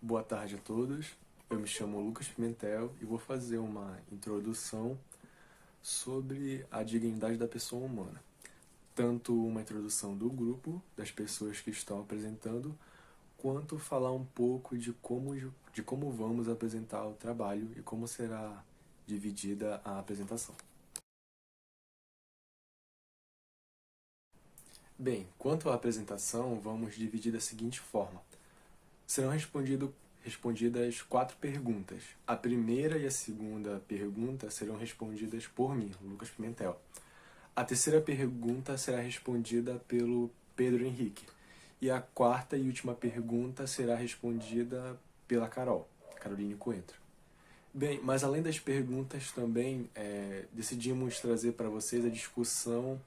Boa tarde a todos. Eu me chamo Lucas Pimentel e vou fazer uma introdução sobre a dignidade da pessoa humana. Tanto uma introdução do grupo, das pessoas que estão apresentando, quanto falar um pouco de como vamos apresentar o trabalho e como será dividida a apresentação. Bem, quanto à apresentação, vamos dividir da seguinte forma. Serão respondidas 4 perguntas. A primeira e a segunda pergunta serão respondidas por mim, Lucas Pimentel. A terceira pergunta será respondida pelo Pedro Henrique. E a quarta e última pergunta será respondida pela Caroline Coentro. Bem, mas além das perguntas também decidimos trazer para vocês a discussão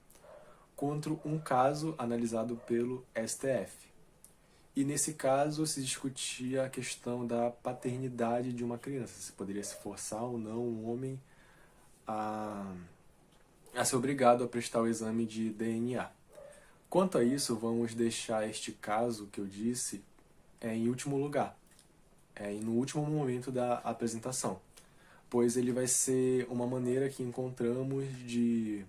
contra um caso analisado pelo STF. E nesse caso se discutia a questão da paternidade de uma criança, se poderia se forçar ou não um homem a, a ser obrigado a prestar o exame de DNA. Quanto a isso, vamos deixar este caso que eu disse em último lugar, no último momento da apresentação, pois ele vai ser uma maneira que encontramos de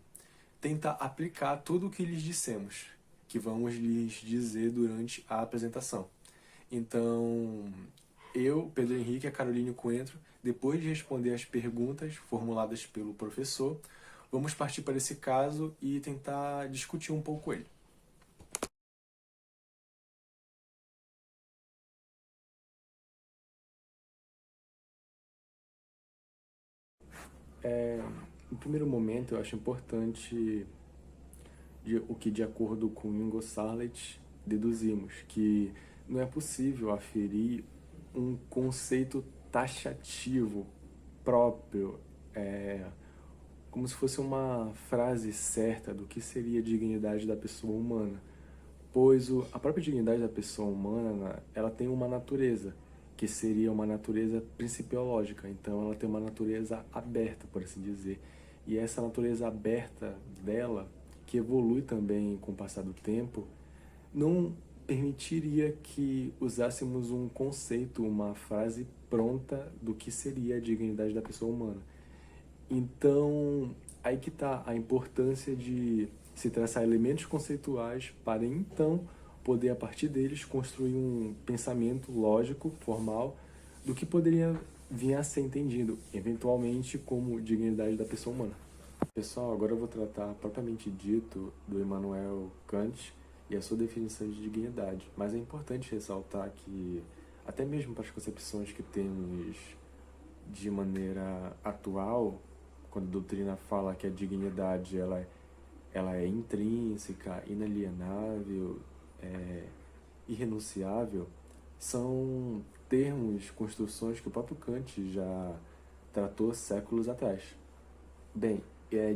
tentar aplicar tudo o que lhes dissemos, que vamos lhes dizer durante a apresentação. Então, eu, Pedro Henrique e a Caroline Coentro, depois de responder as perguntas formuladas pelo professor, vamos partir para esse caso e tentar discutir um pouco ele. No primeiro momento, eu acho importante o que, de acordo com Ingo Sarlet, deduzimos, que não é possível aferir um conceito taxativo próprio, como se fosse uma frase certa do que seria a dignidade da pessoa humana, pois a própria dignidade da pessoa humana, ela tem uma natureza, que seria uma natureza principiológica, então ela tem uma natureza aberta, por assim dizer, e essa natureza aberta dela, que evolui também com o passar do tempo, não permitiria que usássemos um conceito, uma frase pronta do que seria a dignidade da pessoa humana. Então, aí que está a importância de se traçar elementos conceituais para então poder, a partir deles, construir um pensamento lógico, formal, do que poderia vir a ser entendido, eventualmente, como dignidade da pessoa humana. Pessoal, agora eu vou tratar propriamente dito do Immanuel Kant e a sua definição de dignidade. Mas é importante ressaltar que, até mesmo para as concepções que temos de maneira atual, quando a doutrina fala que a dignidade ela é intrínseca, inalienável, irrenunciável, são termos, construções que o próprio Kant já tratou séculos atrás. Bem,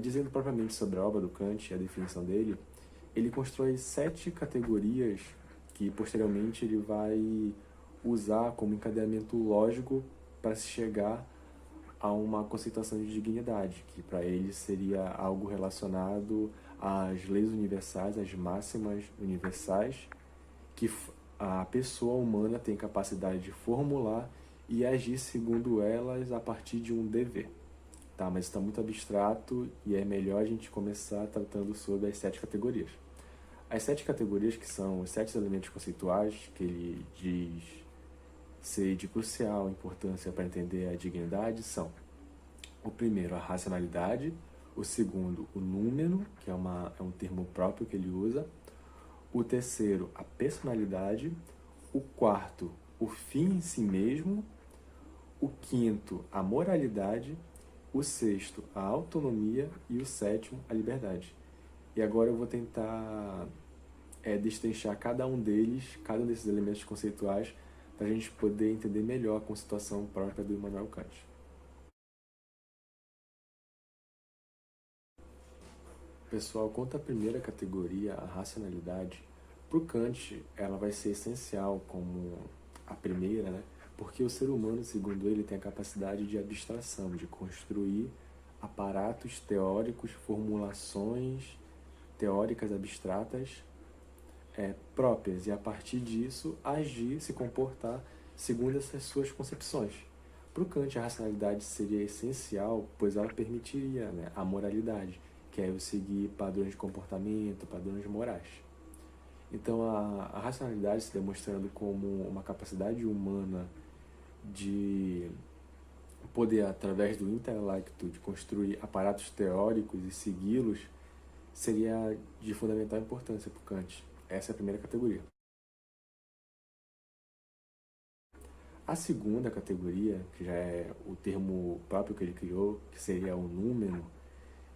dizendo propriamente sobre a obra do Kant e a definição dele, ele constrói 7 categorias que posteriormente ele vai usar como encadeamento lógico para se chegar a uma conceituação de dignidade, que para ele seria algo relacionado às leis universais, às máximas universais, que a pessoa humana tem capacidade de formular e agir segundo elas a partir de um dever. Tá, mas está muito abstrato e é melhor a gente começar tratando sobre as 7 categorias. As 7 categorias, que são os 7 elementos conceituais, que ele diz ser de crucial importância para entender a dignidade, são: o primeiro, a racionalidade; o segundo, o número, que é um termo próprio que ele usa; o terceiro, a personalidade; o quarto, o fim em si mesmo; o quinto, a moralidade; o sexto, a autonomia; e o sétimo, a liberdade. E agora eu vou tentar destrinchar cada um desses elementos conceituais, para a gente poder entender melhor a conceituação própria do Immanuel Kant. Pessoal, quanto à primeira categoria, a racionalidade, para o Kant ela vai ser essencial como a primeira, né? Porque o ser humano, segundo ele, tem a capacidade de abstração, de construir aparatos teóricos, formulações teóricas abstratas próprias, e a partir disso agir, se comportar segundo essas suas concepções. Para o Kant, a racionalidade seria essencial, pois ela permitiria, né, a moralidade, que é eu seguir padrões de comportamento, padrões morais. Então, a racionalidade se demonstrando como uma capacidade humana de poder, através do intelecto, de construir aparatos teóricos e segui-los, seria de fundamental importância para Kant. Essa é a primeira categoria. A segunda categoria, que já é o termo próprio que ele criou, que seria o númeno,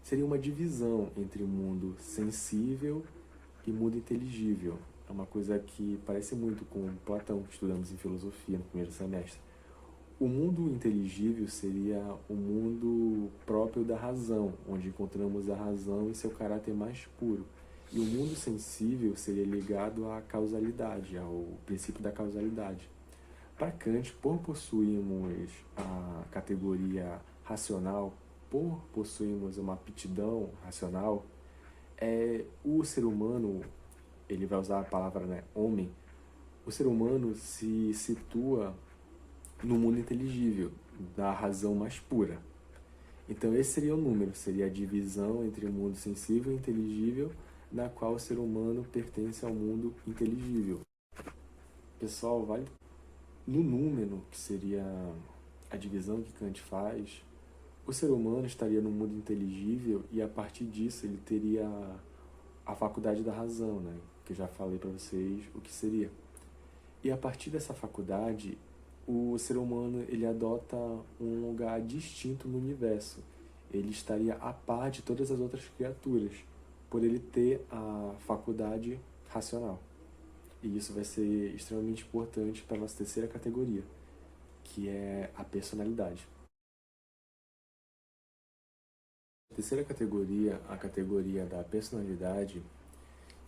seria uma divisão entre o mundo sensível e mundo inteligível. É uma coisa que parece muito com Platão, que estudamos em filosofia no primeiro semestre. O mundo inteligível seria o mundo próprio da razão, onde encontramos a razão em seu caráter mais puro. E o mundo sensível seria ligado à causalidade, ao princípio da causalidade. Para Kant, por possuirmos a categoria racional, por possuirmos uma aptidão racional, o ser humano, ele vai usar a palavra, né, homem, o ser humano se situa no mundo inteligível, da razão mais pura. Então esse seria o número, seria a divisão entre o mundo sensível e inteligível, na qual o ser humano pertence ao mundo inteligível. Pessoal, vale no número, que seria a divisão que Kant faz, o ser humano estaria no mundo inteligível e a partir disso ele teria a faculdade da razão, né? Que eu já falei para vocês o que seria. E a partir dessa faculdade, o ser humano ele adota um lugar distinto no universo. Ele estaria a par de todas as outras criaturas, por ele ter a faculdade racional. E isso vai ser extremamente importante para a nossa terceira categoria, que é a personalidade. A terceira categoria, a categoria da personalidade,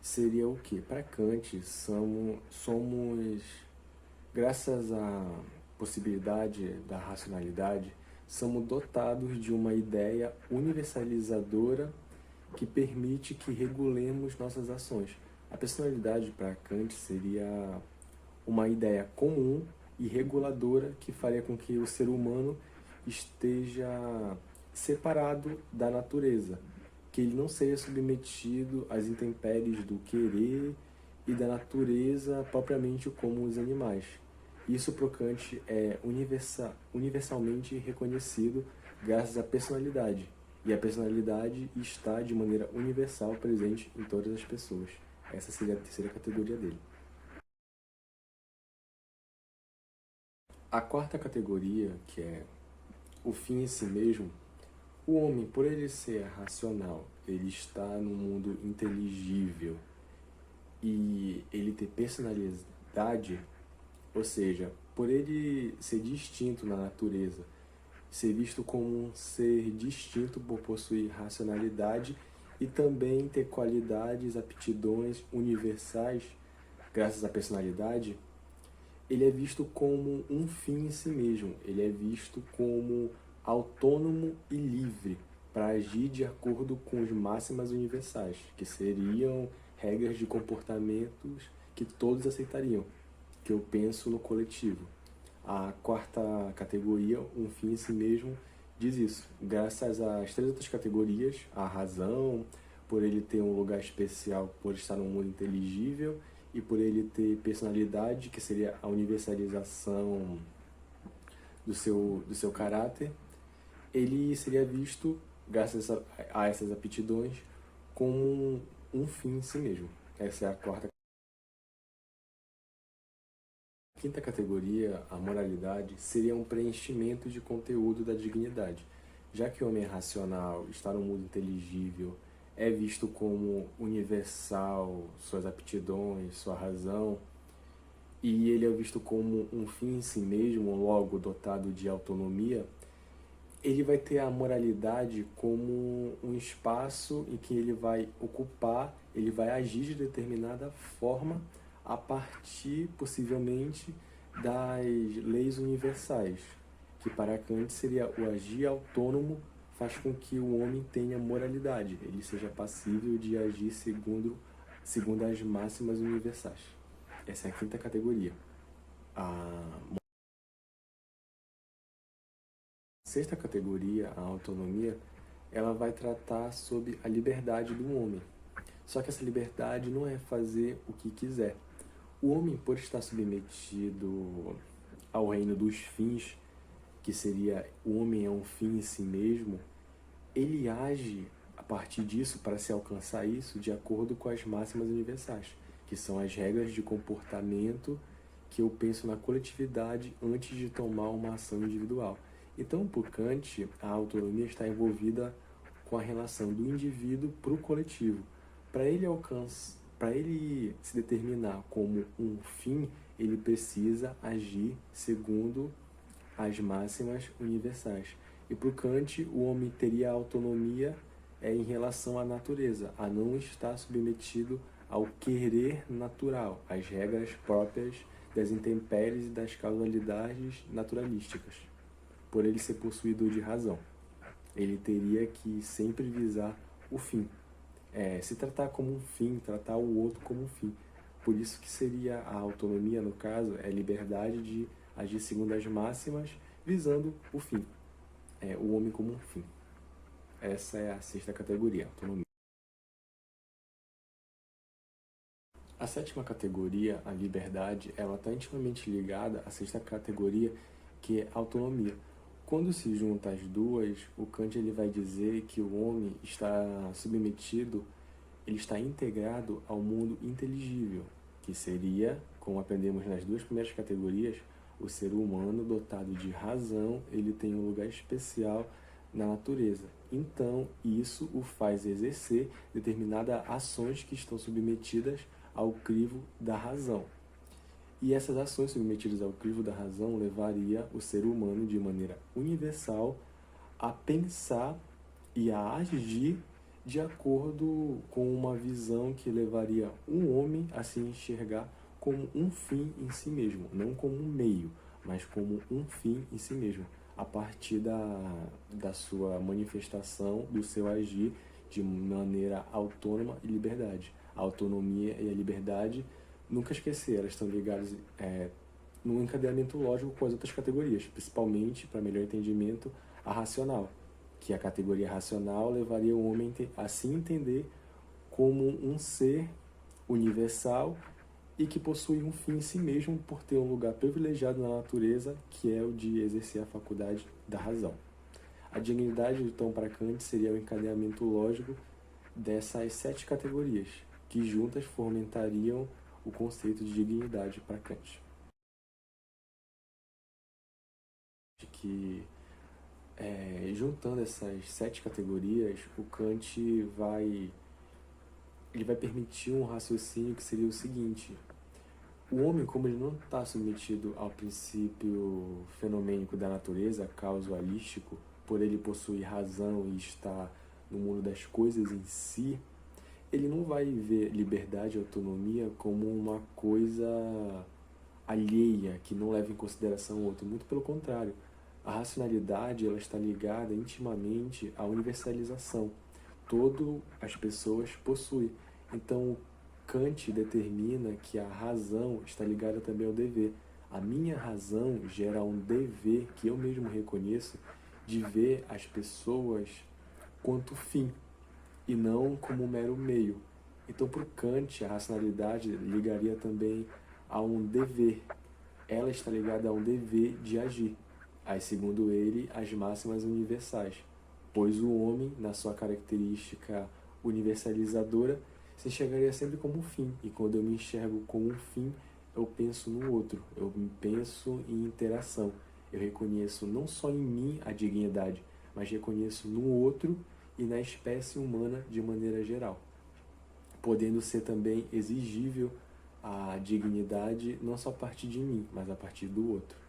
seria o que? Para Kant, somos, graças à possibilidade da racionalidade, somos dotados de uma ideia universalizadora que permite que regulemos nossas ações. A personalidade para Kant seria uma ideia comum e reguladora que faria com que o ser humano esteja separado da natureza, que ele não seja submetido às intempéries do querer e da natureza propriamente como os animais. Isso para Kant é universalmente reconhecido graças à personalidade, e a personalidade está de maneira universal presente em todas as pessoas. Essa seria a terceira categoria dele. A quarta categoria, que é o fim em si mesmo, o homem, por ele ser racional, ele está no mundo inteligível e ele ter personalidade, ou seja, por ele ser distinto na natureza, ser visto como um ser distinto por possuir racionalidade e também ter qualidades, aptidões universais, graças à personalidade, ele é visto como um fim em si mesmo, ele é visto como autônomo e livre para agir de acordo com as máximas universais, que seriam regras de comportamentos que todos aceitariam, que eu penso no coletivo. A quarta categoria, um fim em si mesmo, diz isso. Graças às três outras categorias, a razão, por ele ter um lugar especial, por estar num mundo inteligível, e por ele ter personalidade, que seria a universalização do seu caráter, ele seria visto, graças a essas aptidões, como um fim em si mesmo. Essa é a quarta. A quinta categoria, a moralidade, seria um preenchimento de conteúdo da dignidade. Já que o homem é racional, está no mundo inteligível, é visto como universal, suas aptidões, sua razão, e ele é visto como um fim em si mesmo, logo dotado de autonomia, ele vai ter a moralidade como um espaço em que ele vai ocupar, ele vai agir de determinada forma a partir, possivelmente, das leis universais, que para Kant seria o agir autônomo faz com que o homem tenha moralidade, ele seja passível de agir segundo as máximas universais. Essa é a quinta categoria. A sexta categoria, a autonomia, ela vai tratar sobre a liberdade do homem. Só que essa liberdade não é fazer o que quiser. O homem, por estar submetido ao reino dos fins, que seria o homem é um fim em si mesmo, ele age a partir disso, para se alcançar isso, de acordo com as máximas universais, que são as regras de comportamento que eu penso na coletividade antes de tomar uma ação individual. Então, por Kant, a autonomia está envolvida com a relação do indivíduo para o coletivo. Para ele se determinar como um fim, ele precisa agir segundo as máximas universais. E para o Kant, o homem teria autonomia em relação à natureza, a não estar submetido ao querer natural, às regras próprias das intempéries e das causalidades naturalísticas. Por ele ser possuidor de razão, ele teria que sempre visar o fim. Se tratar como um fim, tratar o outro como um fim. Por isso que seria a autonomia, no caso, é a liberdade de agir segundo as máximas, visando o fim. O homem como um fim. Essa é a sexta categoria, autonomia. A sétima categoria, a liberdade, ela está intimamente ligada à sexta categoria, que é a autonomia. Quando se junta as duas, o Kant ele vai dizer que o homem está submetido, ele está integrado ao mundo inteligível, que seria, como aprendemos nas duas primeiras categorias, o ser humano dotado de razão, ele tem um lugar especial na natureza. Então, isso o faz exercer determinadas ações que estão submetidas ao crivo da razão. E essas ações submetidas ao crivo da razão levaria o ser humano de maneira universal a pensar e a agir de acordo com uma visão que levaria um homem a se enxergar como um fim em si mesmo, não como um meio, mas como um fim em si mesmo, a partir da sua manifestação, do seu agir de maneira autônoma e liberdade. A autonomia e a liberdade, nunca esquecer, elas estão ligadas num encadeamento lógico com as outras categorias, principalmente, para melhor entendimento, a racional, que a categoria racional levaria o homem a se entender como um ser universal e que possui um fim em si mesmo por ter um lugar privilegiado na natureza, que é o de exercer a faculdade da razão. A dignidade, então, para Kant, seria o encadeamento lógico dessas 7 categorias, que juntas fomentariam o conceito de dignidade para Kant. Juntando essas 7 categorias, o Kant vai permitir um raciocínio que seria o seguinte: o homem, como ele não está submetido ao princípio fenomênico da natureza, causalístico, por ele possuir razão e estar no mundo das coisas em si, ele não vai ver liberdade e autonomia como uma coisa alheia, que não leva em consideração o outro. Muito pelo contrário. A racionalidade, ela está ligada intimamente à universalização. Todas as pessoas possuem. Então, Kant determina que a razão está ligada também ao dever. A minha razão gera um dever que eu mesmo reconheço de ver as pessoas quanto fim e não como mero meio. Então, para o Kant, a racionalidade ligaria também a um dever. Ela está ligada a um dever de agir, segundo ele, as máximas universais, pois o homem, na sua característica universalizadora, se enxergaria sempre como um fim, e quando eu me enxergo como um fim, eu penso no outro, eu penso em interação, eu reconheço não só em mim a dignidade, mas reconheço no outro e na espécie humana de maneira geral, podendo ser também exigível a dignidade não só a partir de mim, mas a partir do outro.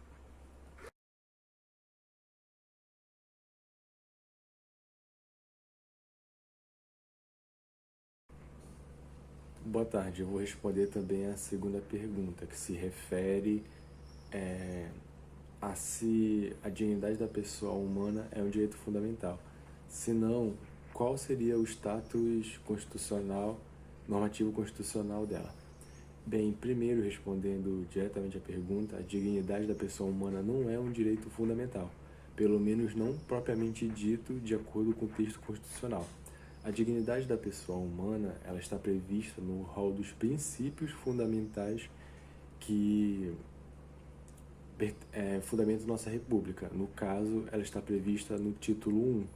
Boa tarde, eu vou responder também a segunda pergunta, que se refere a se a dignidade da pessoa humana é um direito fundamental. Se não, qual seria o status constitucional, normativo constitucional dela? Bem, primeiro, respondendo diretamente à pergunta, a dignidade da pessoa humana não é um direito fundamental, pelo menos não propriamente dito de acordo com o texto constitucional. A dignidade da pessoa humana, ela está prevista no rol dos princípios fundamentais que fundamentam nossa República. No caso, ela está prevista no título 1,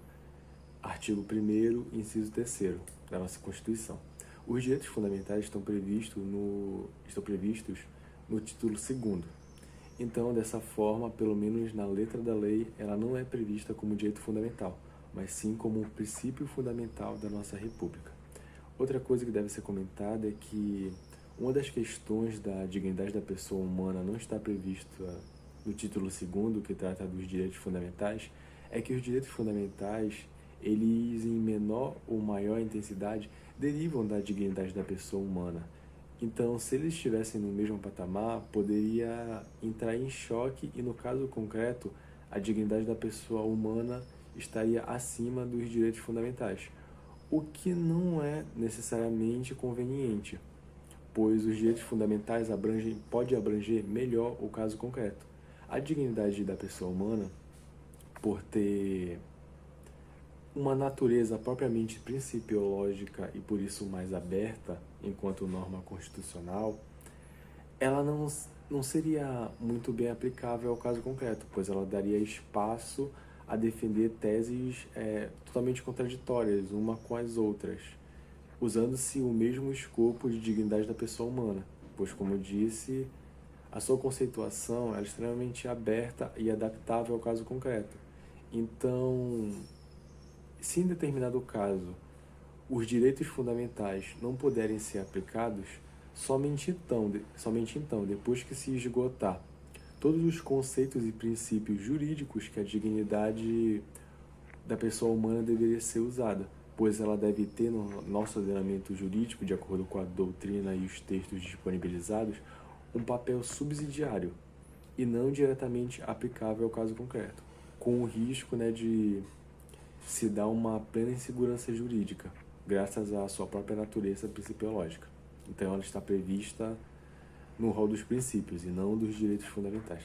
artigo 1º, inciso 3º da nossa Constituição. Os direitos fundamentais estão previstos no título 2º. Então, dessa forma, pelo menos na letra da lei, ela não é prevista como direito fundamental, mas sim como um princípio fundamental da nossa República. Outra coisa que deve ser comentada é que uma das questões da dignidade da pessoa humana não está prevista no título 2º, que trata dos direitos fundamentais, é que os direitos fundamentais, eles em menor ou maior intensidade, derivam da dignidade da pessoa humana. Então, se eles estivessem no mesmo patamar, poderia entrar em choque e, no caso concreto, a dignidade da pessoa humana estaria acima dos direitos fundamentais, o que não é necessariamente conveniente, pois os direitos fundamentais pode abranger melhor o caso concreto. A dignidade da pessoa humana, por ter uma natureza propriamente principiológica e por isso mais aberta, enquanto norma constitucional, ela não seria muito bem aplicável ao caso concreto, pois ela daria espaço a defender teses totalmente contraditórias uma com as outras, usando-se o mesmo escopo de dignidade da pessoa humana, pois, como eu disse, a sua conceituação é extremamente aberta e adaptável ao caso concreto. Então, se em determinado caso os direitos fundamentais não puderem ser aplicados, somente então, depois que se esgotar todos os conceitos e princípios jurídicos que a dignidade da pessoa humana deveria ser usada, pois ela deve ter no nosso ordenamento jurídico, de acordo com a doutrina e os textos disponibilizados, um papel subsidiário e não diretamente aplicável ao caso concreto, com o risco de se dar uma plena insegurança jurídica, graças à sua própria natureza principiológica. Então, ela está prevista no rol dos princípios e não dos direitos fundamentais.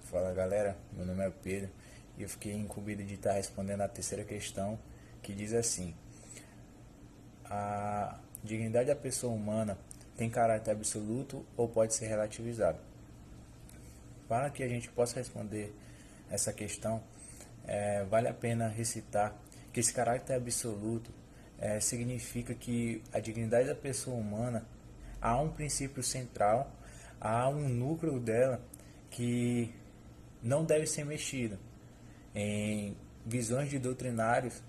Fala galera, meu nome é Pedro e eu fiquei incumbido de estar respondendo a terceira questão, que diz assim: a dignidade da pessoa humana tem caráter absoluto ou pode ser relativizado? Para que a gente possa responder essa questão, vale a pena recitar que esse caráter absoluto significa que a dignidade da pessoa humana, há um princípio central, há um núcleo dela que não deve ser mexido. Em visões de doutrinários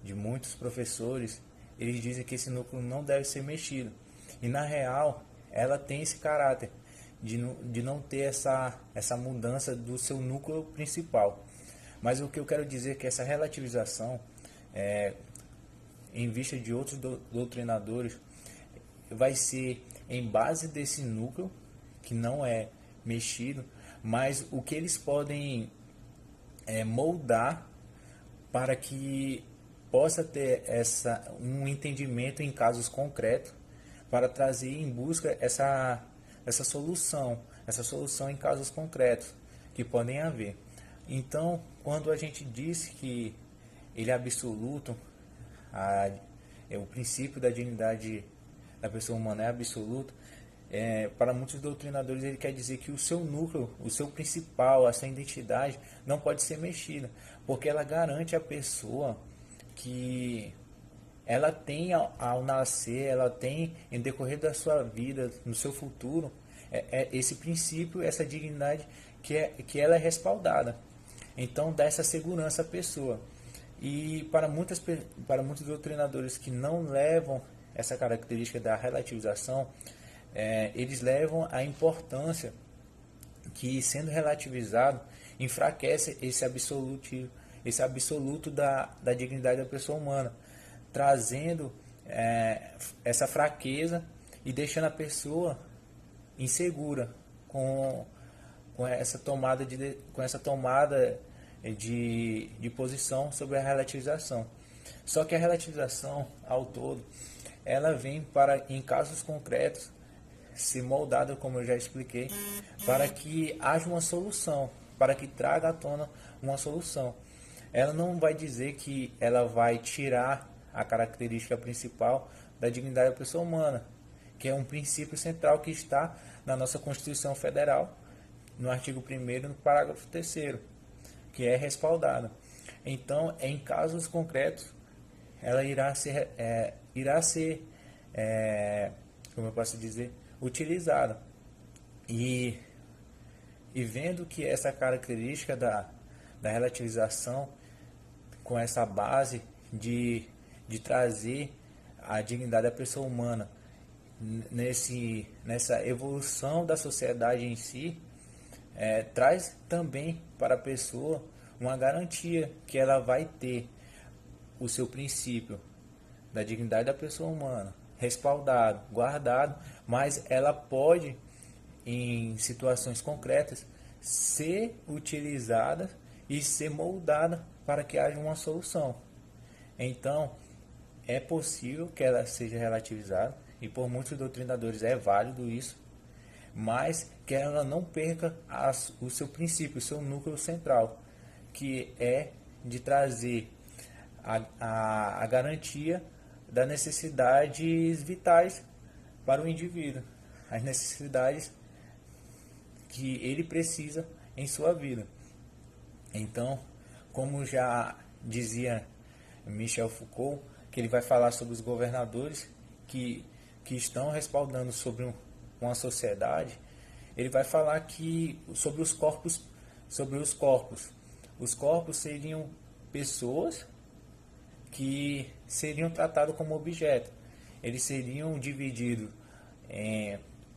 de muitos professores, eles dizem que esse núcleo não deve ser mexido. E na real, ela tem esse caráter de não ter essa mudança do seu núcleo principal. Mas o que eu quero dizer é que essa relativização, em vista de outros doutrinadores, vai ser em base desse núcleo, que não é mexido, mas o que eles podem moldar para que possa ter um entendimento em casos concretos, para trazer em busca essa solução em casos concretos que podem haver. Então, quando a gente diz que ele é absoluto, o princípio da dignidade da pessoa humana é absoluto, para muitos doutrinadores ele quer dizer que o seu núcleo, o seu principal, a sua identidade não pode ser mexida, porque ela garante à pessoa que ela tem ao nascer, ela tem em decorrer da sua vida, no seu futuro, esse princípio, essa dignidade que ela é respaldada. Então dá essa segurança à pessoa. E para muitos doutrinadores que não levam essa característica da relativização, eles levam a importância que, sendo relativizado, enfraquece esse absoluto da dignidade da pessoa humana, trazendo essa fraqueza e deixando a pessoa insegura com essa tomada de posição sobre a relativização. Só que a relativização ao todo, ela vem para, em casos concretos, ser moldada, como eu já expliquei, para que haja uma solução, para que traga à tona uma solução. Ela não vai dizer que ela vai tirar a característica principal da dignidade da pessoa humana, que é um princípio central que está na nossa Constituição Federal, no artigo 1º, no parágrafo 3º, que é respaldada. Então, em casos concretos, ela irá ser, como eu posso dizer, utilizada. E vendo que essa característica da relativização, com essa base de trazer a dignidade da pessoa humana nessa evolução da sociedade em si, traz também para a pessoa uma garantia que ela vai ter o seu princípio da dignidade da pessoa humana respaldado, guardado, mas ela pode, em situações concretas, ser utilizada e ser moldada para que haja uma solução. Então, é possível que ela seja relativizada, e por muitos doutrinadores é válido isso, mas que ela não perca o seu princípio, o seu núcleo central, que é de trazer a garantia das necessidades vitais para o indivíduo, as necessidades que ele precisa em sua vida. Então, como já dizia Michel Foucault, que ele vai falar sobre os governadores que estão respaldando sobre uma sociedade, ele vai falar que sobre os corpos. Os corpos seriam pessoas que seriam tratados como objeto. Eles seriam divididos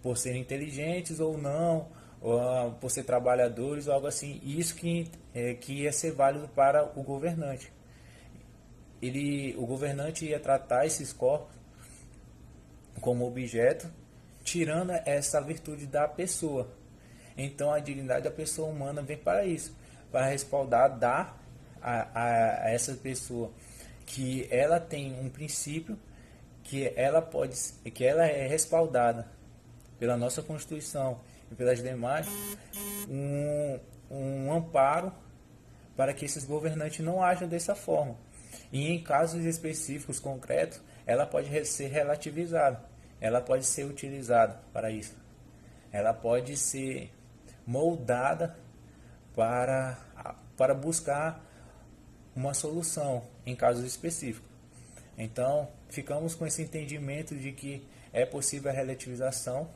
por serem inteligentes ou não, ou por ser trabalhadores ou algo assim. Isso que ia ser válido para o governante. O governante ia tratar esses corpos como objeto, tirando essa virtude da pessoa. Então a dignidade da pessoa humana vem para isso, para respaldar, dar a essa pessoa que ela tem um princípio, que ela é respaldada pela nossa Constituição e pelas demais, um amparo para que esses governantes não ajam dessa forma. E em casos específicos, concretos, ela pode ser relativizada, ela pode ser utilizada para isso, ela pode ser moldada para buscar uma solução em casos específicos. Então, ficamos com esse entendimento de que é possível a relativização,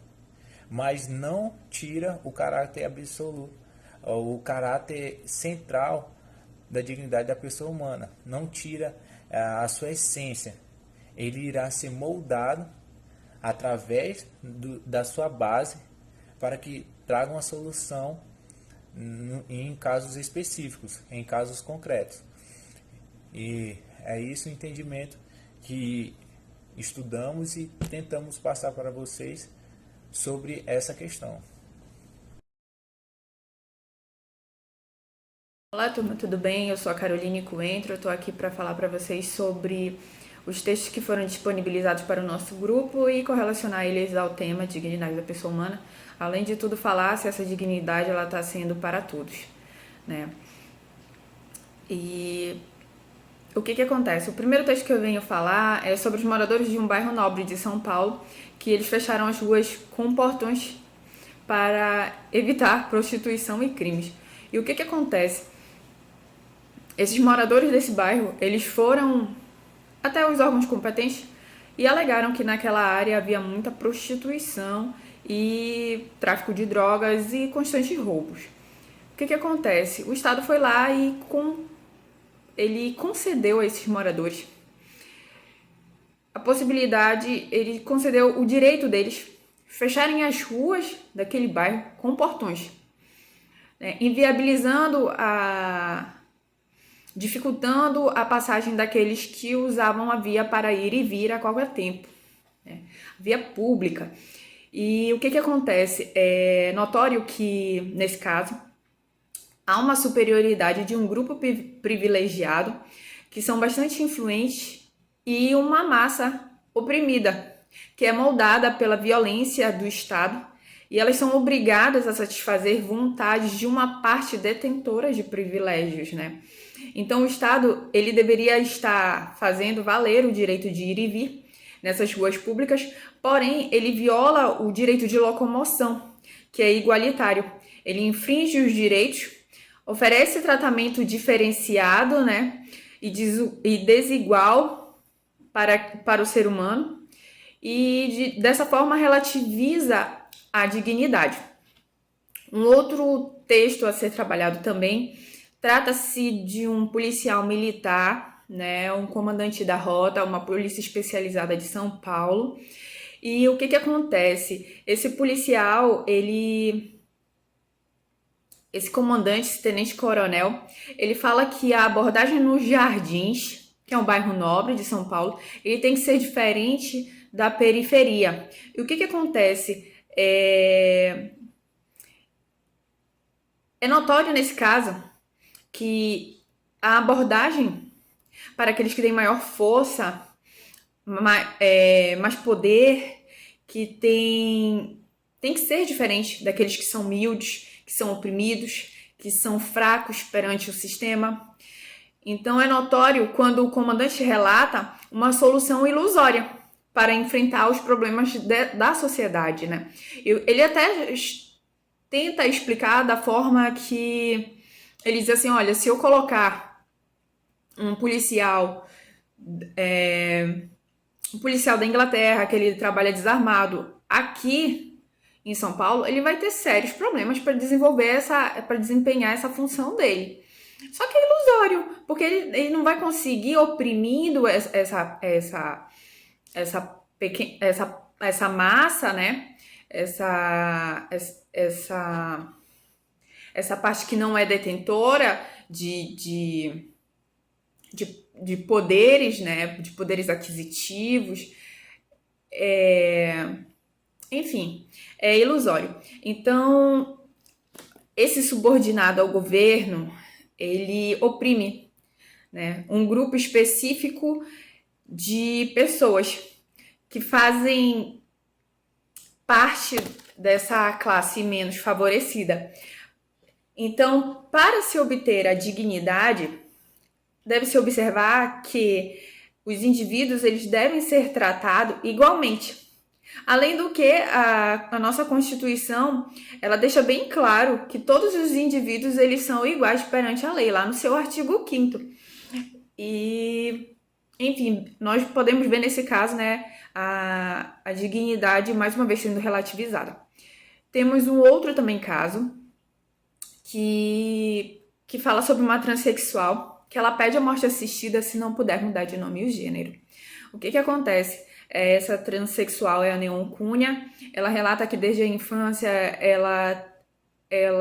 mas não tira o caráter absoluto, o caráter central da dignidade da pessoa humana, não tira a sua essência. Ele irá ser moldado através da sua base para que traga uma solução em casos específicos, em casos concretos. E é isso o entendimento que estudamos e tentamos passar para vocês sobre essa questão. Olá, turma, tudo bem? Eu sou a Caroline Coentro, eu estou aqui para falar para vocês sobre os textos que foram disponibilizados para o nosso grupo e correlacionar eles ao tema dignidade da pessoa humana. Além de tudo, falar se essa dignidade está sendo para todos, né? E o que acontece? O primeiro texto que eu venho falar é sobre os moradores de um bairro nobre de São Paulo, que eles fecharam as ruas com portões para evitar prostituição e crimes. E o que acontece? Esses moradores desse bairro, eles foram até os órgãos competentes e alegaram que naquela área havia muita prostituição e tráfico de drogas e constantes roubos. O que acontece? O Estado foi lá e ele concedeu a esses moradores a possibilidade, ele concedeu o direito deles fecharem as ruas daquele bairro com portões, né, inviabilizando dificultando a passagem daqueles que usavam a via para ir e vir a qualquer tempo, né, via pública. E o que acontece? É notório que, nesse caso, há uma superioridade de um grupo privilegiado, que são bastante influentes, e uma massa oprimida, que é moldada pela violência do Estado, e elas são obrigadas a satisfazer vontades de uma parte detentora de privilégios, né? Então o Estado, ele deveria estar fazendo valer o direito de ir e vir nessas ruas públicas, porém ele viola o direito de locomoção, que é igualitário. Ele infringe os direitos, oferece tratamento diferenciado, né, e desigual para o ser humano, e dessa forma relativiza a dignidade. Um outro texto a ser trabalhado também trata-se de um policial militar, né, um comandante da rota, uma polícia especializada de São Paulo. E o que acontece? Esse policial, esse comandante, esse tenente-coronel, ele fala que a abordagem nos Jardins, que é um bairro nobre de São Paulo, ele tem que ser diferente da periferia. E o que acontece? É notório nesse caso que a abordagem para aqueles que têm maior força, mais poder, que tem que ser diferente daqueles que são humildes, que são oprimidos, que são fracos perante o sistema. Então é notório quando o comandante relata uma solução ilusória para enfrentar os problemas da sociedade, né? Ele até tenta explicar da forma que ele diz assim, olha, se eu colocar um policial da Inglaterra, que ele trabalha desarmado, aqui em São Paulo, ele vai ter sérios problemas para desempenhar essa função dele. Só que é ilusório, porque ele não vai conseguir oprimindo essa massa, né? Essa parte que não é detentora de poderes, né? De poderes aquisitivos. Enfim, é ilusório. Então, esse subordinado ao governo, ele oprime, né, um grupo específico de pessoas que fazem parte dessa classe menos favorecida. Então, para se obter a dignidade, deve-se observar que os indivíduos eles devem ser tratados igualmente. Além do que, a nossa Constituição, ela deixa bem claro que todos os indivíduos eles são iguais perante a lei, lá no seu artigo 5º. E, enfim, nós podemos ver nesse caso, né, a dignidade mais uma vez sendo relativizada. Temos um outro também caso que fala sobre uma transexual, que ela pede a morte assistida se não puder mudar de nome e o gênero. O que acontece? Essa transexual é a Neon Cunha. Ela relata que desde a infância ela é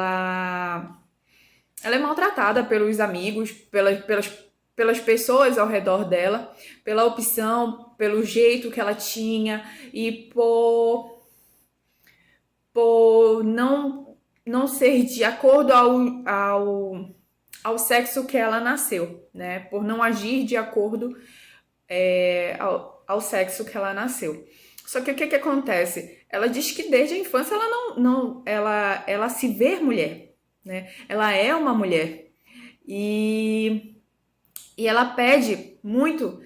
maltratada pelos amigos, pelas pessoas ao redor dela, pela opção, pelo jeito que ela tinha e por não ser de acordo ao sexo que ela nasceu, né? Por não agir de acordo ao sexo que ela nasceu. Só que o que acontece? Ela diz que desde a infância ela se vê mulher, né? Ela é uma mulher. E ela pede muito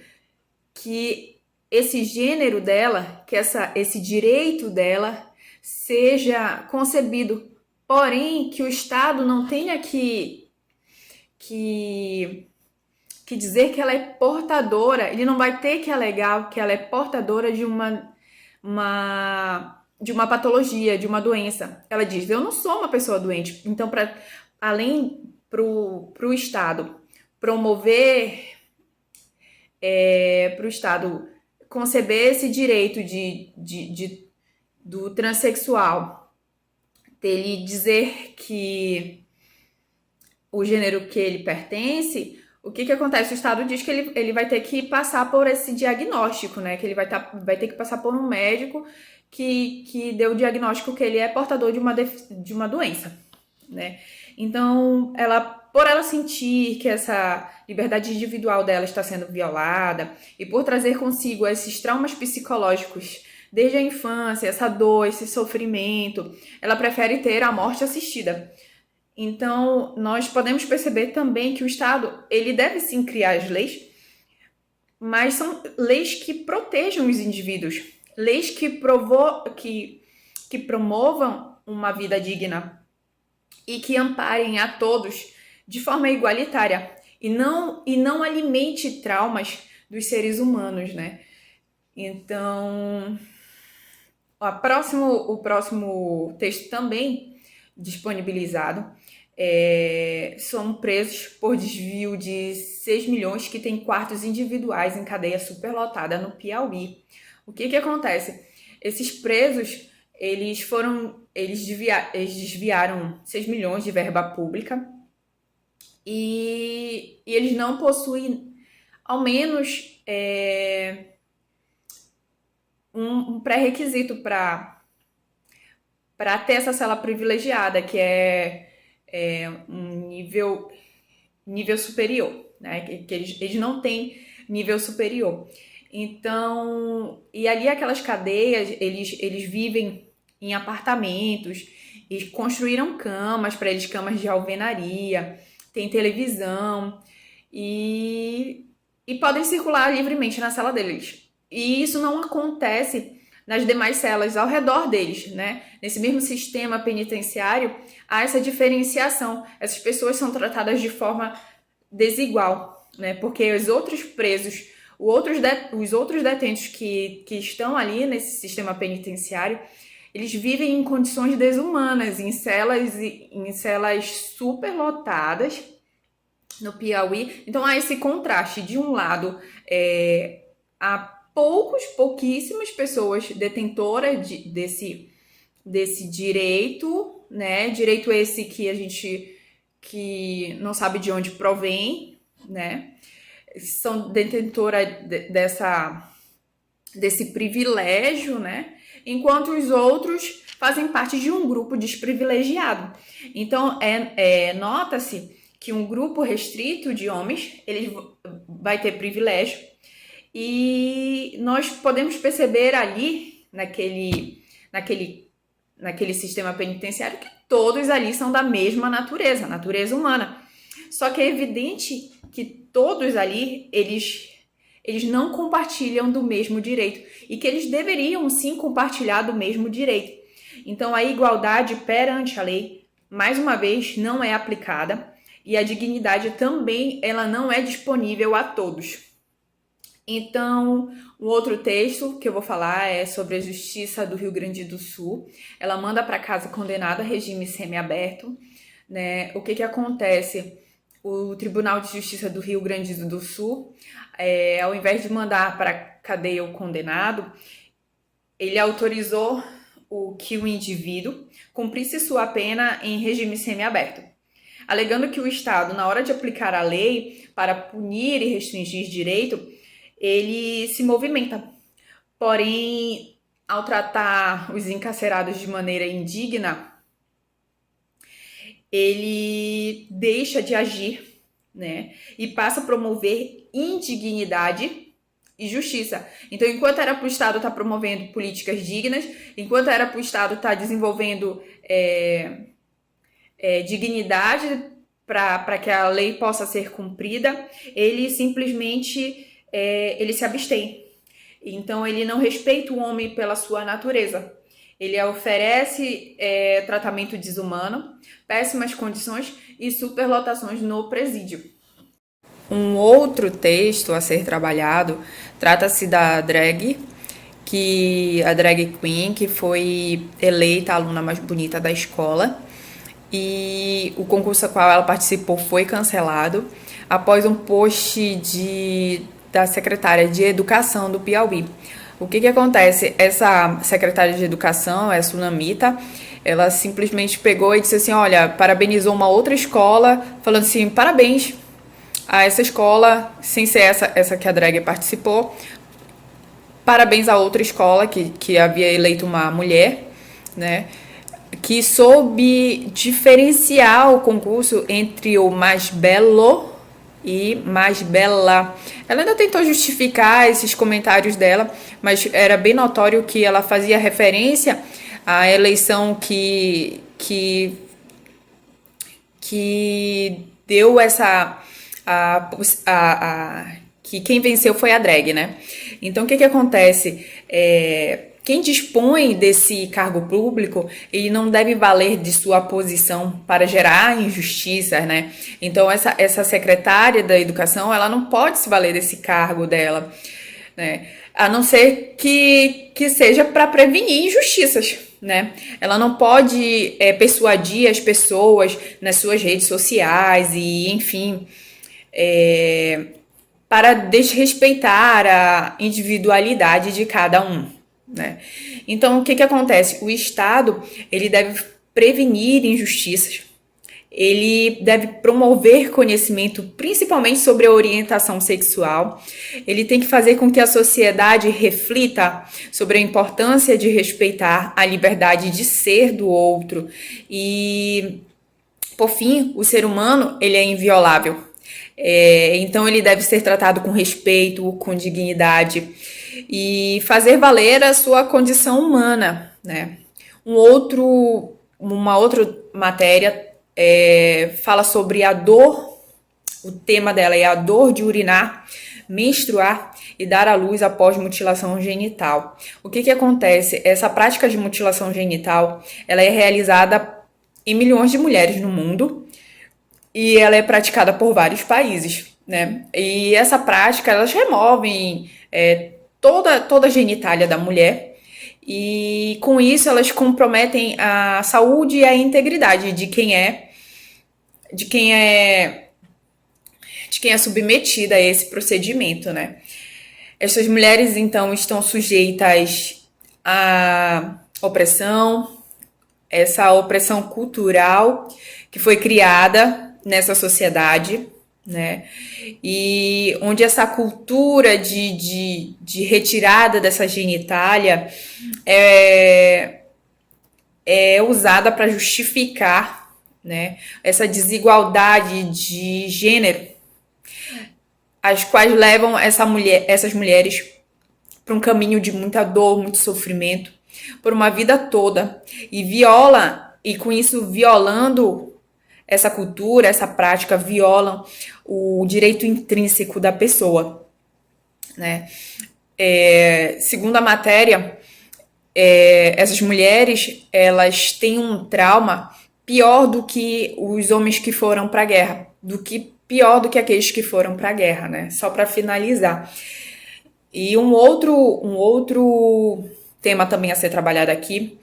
que esse gênero dela, que esse direito dela seja concebido, porém que o Estado não tenha que dizer que ela é portadora, ele não vai ter que alegar que ela é portadora de uma patologia, de uma doença. Ela diz, eu não sou uma pessoa doente. Então, além para o Estado promover, para o Estado conceber esse direito do transexual, dele dizer que o gênero que ele pertence, o que acontece? O Estado diz que ele vai ter que passar por esse diagnóstico, né? Que ele vai ter que passar por um médico que deu o diagnóstico que ele é portador de uma doença, né? Então, ela por ela sentir que essa liberdade individual dela está sendo violada e por trazer consigo esses traumas psicológicos desde a infância, essa dor, esse sofrimento, ela prefere ter a morte assistida. Então, nós podemos perceber também que o Estado, ele deve sim criar as leis, mas são leis que protejam os indivíduos, leis que promovam uma vida digna e que amparem a todos de forma igualitária e não alimente traumas dos seres humanos, né? Então, o próximo texto também disponibilizado são presos por desvio de 6 milhões que têm quartos individuais em cadeia superlotada no Piauí. O que acontece? Esses presos, eles desviaram 6 milhões de verba pública e eles não possuem, ao menos, um pré-requisito para ter essa cela privilegiada, que é um nível superior, né? Que eles não têm nível superior. Então, e ali aquelas cadeias, eles vivem em apartamentos, e construíram camas para eles, camas de alvenaria, tem televisão, e podem circular livremente na cela deles. E isso não acontece nas demais celas ao redor deles, né? Nesse mesmo sistema penitenciário, há essa diferenciação. Essas pessoas são tratadas de forma desigual, né? Porque os outros presos, os outros detentos que estão ali nesse sistema penitenciário, eles vivem em condições desumanas, em celas superlotadas no Piauí. Então há esse contraste. De um lado, há pouquíssimas pessoas detentoras desse direito, né? Direito esse que a gente não sabe de onde provém, né? São detentoras desse privilégio, né? Enquanto os outros fazem parte de um grupo desprivilegiado. Então, nota-se que um grupo restrito de homens, ele vai ter privilégio. E nós podemos perceber ali, naquele sistema penitenciário, que todos ali são da mesma natureza humana. Só que é evidente que todos ali, eles não compartilham do mesmo direito e que eles deveriam sim compartilhar do mesmo direito. Então, a igualdade perante a lei, mais uma vez, não é aplicada e a dignidade também, ela não é disponível a todos. Então, um outro texto que eu vou falar é sobre a Justiça do Rio Grande do Sul. Ela manda para casa condenado a regime semiaberto, né? O que acontece? O Tribunal de Justiça do Rio Grande do Sul, ao invés de mandar para a cadeia o condenado, ele autorizou que o indivíduo cumprisse sua pena em regime semiaberto, alegando que o Estado, na hora de aplicar a lei para punir e restringir direito, ele se movimenta. Porém, ao tratar os encarcerados de maneira indigna, ele deixa de agir, né? E passa a promover indignidade e justiça. Então, enquanto era para o Estado estar promovendo políticas dignas, enquanto era para o Estado estar desenvolvendo dignidade para que a lei possa ser cumprida, ele simplesmente ele se abstém. Então, ele não respeita o homem pela sua natureza. Ele oferece tratamento desumano, péssimas condições e superlotações no presídio. Um outro texto a ser trabalhado trata-se da drag queen, que foi eleita a aluna mais bonita da escola, e o concurso a qual ela participou foi cancelado após um post da secretária de Educação do Piauí. O que acontece? Essa secretária de Educação, a Sunamita, ela simplesmente pegou e disse assim, olha, parabenizou uma outra escola, falando assim, parabéns a essa escola, sem ser essa que a drag participou, parabéns a outra escola que havia eleito uma mulher, né, que soube diferenciar o concurso entre o mais belo e mais bela. Ela ainda tentou justificar esses comentários dela, mas era bem notório que ela fazia referência à eleição que deu que quem venceu foi a drag, né? Então, o que acontece? Quem dispõe desse cargo público, ele não deve valer de sua posição para gerar injustiças, né? Então, essa secretária da educação, ela não pode se valer desse cargo dela, né? A não ser que seja para prevenir injustiças, né? Ela não pode persuadir as pessoas nas suas redes sociais e, enfim, para desrespeitar a individualidade de cada um, né? Então, o que acontece? O Estado, ele deve prevenir injustiças, ele deve promover conhecimento, principalmente sobre a orientação sexual, ele tem que fazer com que a sociedade reflita sobre a importância de respeitar a liberdade de ser do outro e, por fim, o ser humano, ele é inviolável. Então ele deve ser tratado com respeito, com dignidade e fazer valer a sua condição humana, né? Uma outra matéria fala sobre a dor. O tema dela é a dor de urinar, menstruar e dar à luz após mutilação genital. O que acontece? Essa prática de mutilação genital, ela é realizada em milhões de mulheres no mundo e ela é praticada por vários países, né? E essa prática, elas removem toda a genitália da mulher e com isso elas comprometem a saúde e a integridade de quem é submetida a esse procedimento, né? Essas mulheres, então, estão sujeitas à opressão, essa opressão cultural que foi criada nessa sociedade, né? E onde essa cultura de retirada dessa genitália é usada para justificar, né, essa desigualdade de gênero, as quais levam essas mulheres para um caminho de muita dor, muito sofrimento, por uma vida toda, e com isso violando essa cultura, essa prática, violam o direito intrínseco da pessoa, né? Segundo a matéria, essas mulheres, elas têm um trauma pior do que os homens que foram para a guerra, pior do que aqueles que foram para a guerra, né? Só para finalizar. E um outro tema também a ser trabalhado aqui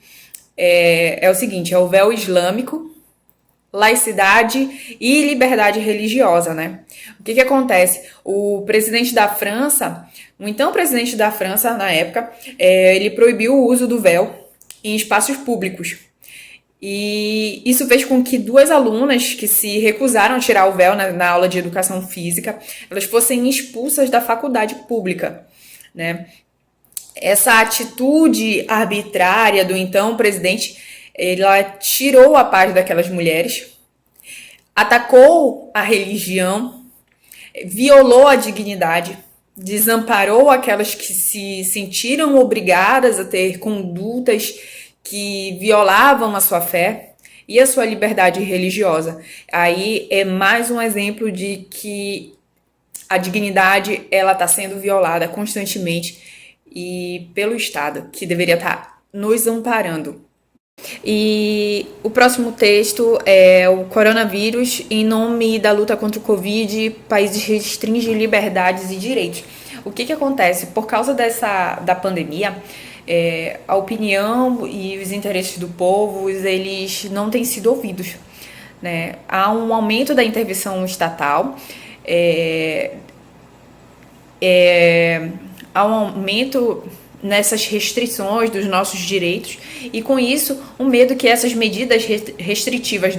é o seguinte, é o véu islâmico, laicidade e liberdade religiosa, né? O que acontece? O então presidente da França, na época, ele proibiu o uso do véu em espaços públicos. E isso fez com que 2 alunas que se recusaram a tirar o véu na aula de educação física, elas fossem expulsas da faculdade pública, né? Essa atitude arbitrária do então presidente, ela tirou a paz daquelas mulheres, atacou a religião, violou a dignidade, desamparou aquelas que se sentiram obrigadas a ter condutas que violavam a sua fé e a sua liberdade religiosa. Aí é mais um exemplo de que a dignidade ela está sendo violada constantemente e pelo Estado, que deveria estar nos amparando. E o próximo texto é o coronavírus. Em nome da luta contra o Covid, países restringem liberdades e direitos. O que acontece? Por causa da pandemia, a opinião e os interesses do povo, eles não têm sido ouvidos, né? Há um aumento da intervenção estatal, há um aumento nessas restrições dos nossos direitos e, com isso, o medo que essas medidas restritivas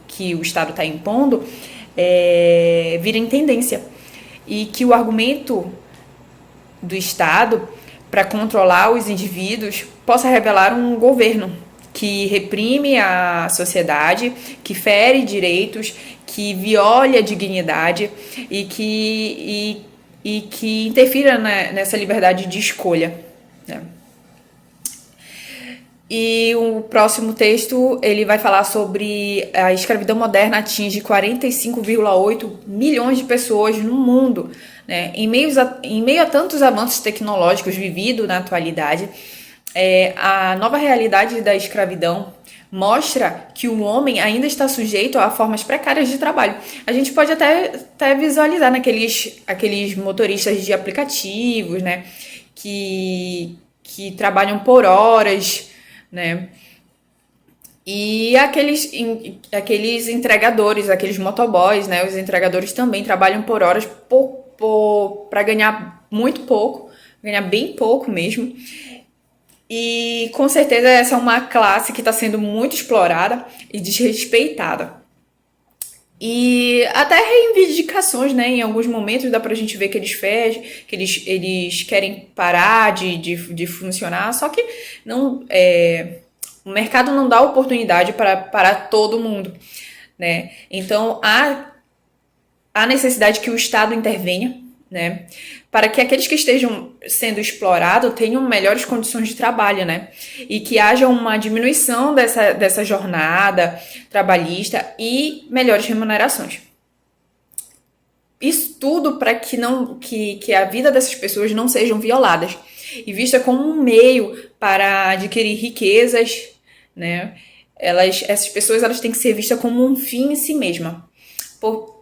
que o Estado está impondo virem tendência e que o argumento do Estado para controlar os indivíduos possa revelar um governo que reprime a sociedade, que fere direitos, que viola a dignidade e que interfira nessa liberdade de escolha, né? E o próximo texto, ele vai falar sobre a escravidão moderna atinge 45,8 milhões de pessoas no mundo, né? Em meio a tantos avanços tecnológicos vividos na atualidade, a nova realidade da escravidão mostra que o homem ainda está sujeito a formas precárias de trabalho. A gente pode até visualizar aqueles motoristas de aplicativos, né, que trabalham por horas, né? E aqueles entregadores, aqueles motoboys, né? Os entregadores também trabalham por horas para ganhar muito pouco, ganhar bem pouco mesmo. E com certeza essa é uma classe que está sendo muito explorada e desrespeitada. E até reivindicações, né? Em alguns momentos dá pra gente ver que eles fecham, que eles querem parar de funcionar, só que não, o mercado não dá oportunidade para todo mundo, né? Então há necessidade que o Estado intervenha, né? Para que aqueles que estejam sendo explorados tenham melhores condições de trabalho, né? E que haja uma diminuição dessa jornada trabalhista e melhores remunerações. Isso tudo para que a vida dessas pessoas não sejam violadas e vista como um meio para adquirir riquezas, né? Essas pessoas elas têm que ser vistas como um fim em si mesma.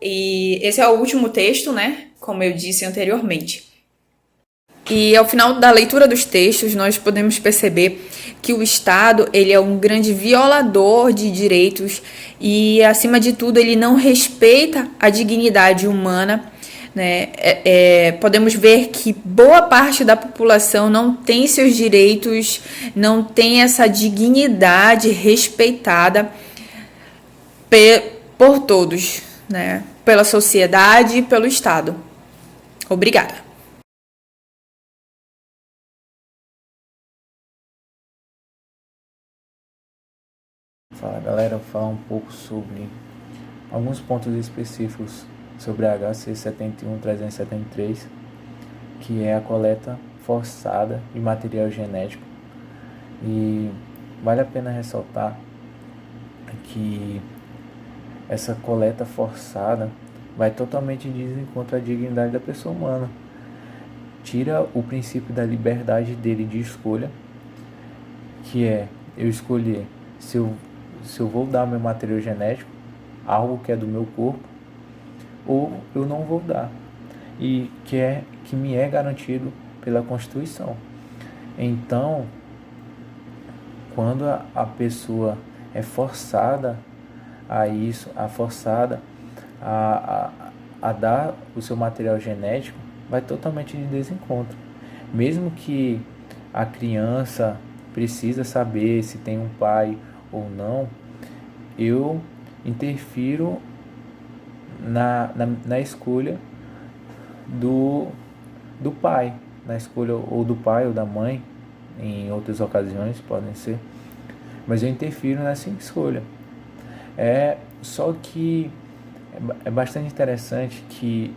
E esse é o último texto, né? Como eu disse anteriormente. E ao final da leitura dos textos, nós podemos perceber que o Estado ele é um grande violador de direitos e, acima de tudo, ele não respeita a dignidade humana, né? Podemos ver que boa parte da população não tem seus direitos, não tem essa dignidade respeitada por todos, né? Pela sociedade e pelo Estado. Obrigada. Fala galera, vou falar um pouco sobre alguns pontos específicos sobre a HC 71373, que é a coleta forçada de material genético. E vale a pena ressaltar que essa coleta forçada vai totalmente de desencontro à dignidade da pessoa humana. Tira o princípio da liberdade dele de escolha, que é eu escolher se eu vou dar meu material genético, algo que é do meu corpo, ou eu não vou dar, e que me é garantido pela Constituição. Então, quando a pessoa é forçada a isso, a dar o seu material genético, vai totalmente de desencontro. Mesmo que a criança precisa saber se tem um pai ou não, eu interfiro na escolha do pai, na escolha ou do pai ou da mãe, em outras ocasiões podem ser, mas eu interfiro nessa escolha. Só que é bastante interessante que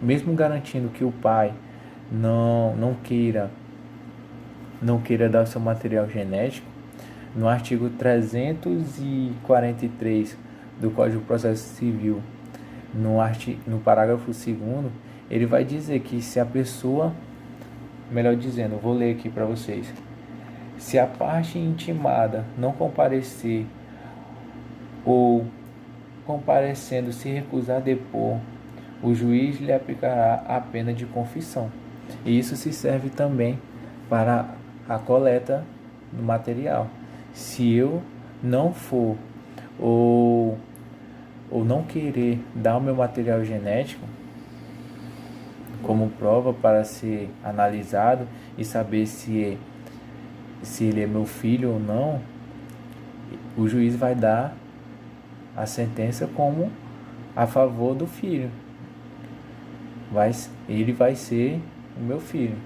mesmo garantindo que o pai não queira dar o seu material genético, no artigo 343 do Código de Processo Civil, no parágrafo 2º, ele vai dizer que se a pessoa, melhor dizendo, vou ler aqui para vocês, se a parte intimada não comparecer ou comparecendo se recusar a depor, o juiz lhe aplicará a pena de confissão. E isso se serve também para a coleta do material. Se eu não for ou não querer dar o meu material genético como prova para ser analisado e saber se ele é meu filho ou não, o juiz vai dar a sentença como a favor do filho. Ele vai ser o meu filho.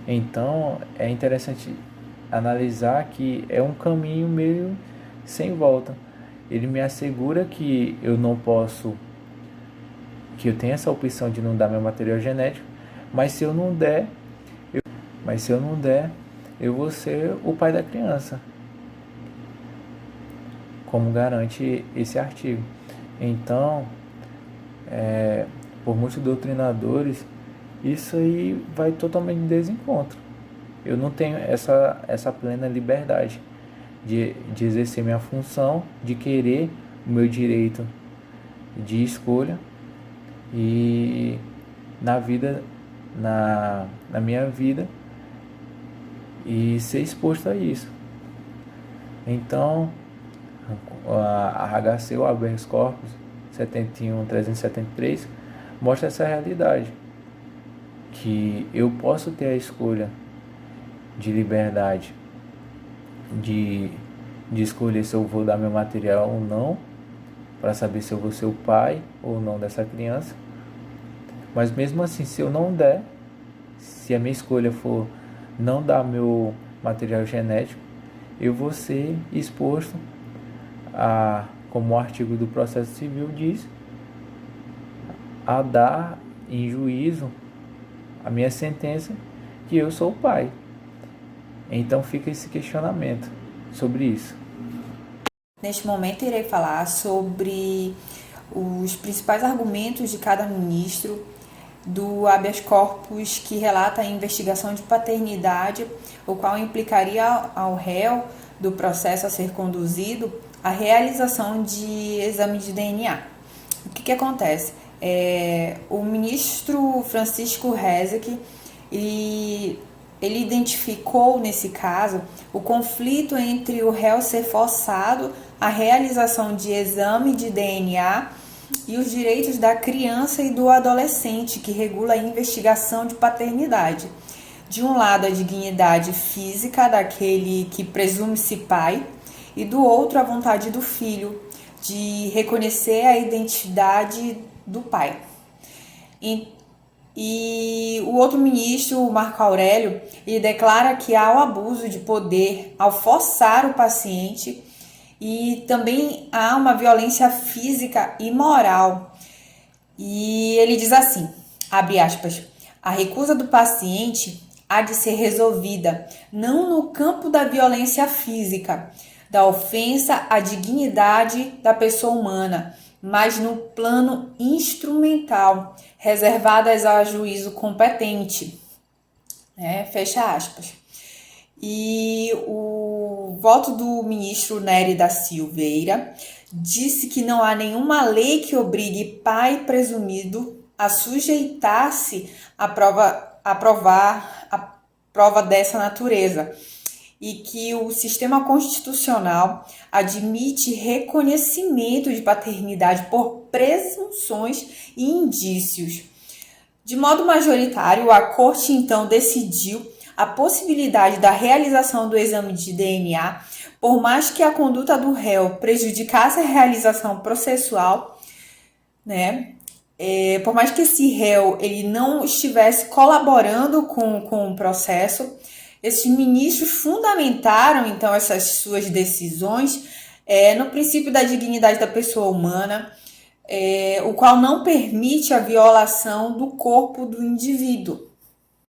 Então é interessante analisar que é um caminho meio sem volta. Ele me assegura que eu não posso, que eu tenho essa opção de não dar meu material genético, mas se eu não der, eu vou ser o pai da criança, como garante esse artigo. Então, por muitos doutrinadores, isso aí vai totalmente de desencontro. Eu não tenho essa plena liberdade de exercer minha função, de querer o meu direito de escolha e na minha vida, e ser exposto a isso. Então, a HC, o habeas corpus 71.373, mostra essa realidade, que eu posso ter a escolha de liberdade de escolher se eu vou dar meu material ou não, para saber se eu vou ser o pai ou não dessa criança. Mas mesmo assim, se eu não der, se a minha escolha for não dar meu material genético, eu vou ser exposto a, como o artigo do processo civil diz, a dar em juízo a minha sentença que eu sou o pai. Então fica esse questionamento sobre isso. Neste momento irei falar sobre os principais argumentos de cada ministro do habeas corpus que relata a investigação de paternidade, o qual implicaria ao réu do processo a ser conduzido a realização de exame de DNA. O que acontece? O ministro Francisco Rezec, ele identificou nesse caso o conflito entre o réu ser forçado à realização de exame de DNA e os direitos da criança e do adolescente, que regula a investigação de paternidade. De um lado, a dignidade física daquele que presume-se pai, e do outro, a vontade do filho de reconhecer a identidade do pai. E o outro ministro, o Marco Aurélio, ele declara que há o abuso de poder ao forçar o paciente, e também há uma violência física e moral. E ele diz assim, abre aspas, a recusa do paciente há de ser resolvida não no campo da violência física, da ofensa à dignidade da pessoa humana, mas no plano instrumental, reservadas ao juízo competente. Fecha aspas. E o voto do ministro Nery da Silveira disse que não há nenhuma lei que obrigue pai presumido a sujeitar-se à prova dessa natureza, e que o sistema constitucional admite reconhecimento de paternidade por presunções e indícios. De modo majoritário, a Corte então decidiu a possibilidade da realização do exame de DNA, por mais que a conduta do réu prejudicasse a realização processual, por mais que esse réu ele não estivesse colaborando com o processo. Esses ministros fundamentaram, então, essas suas decisões no princípio da dignidade da pessoa humana, o qual não permite a violação do corpo do indivíduo.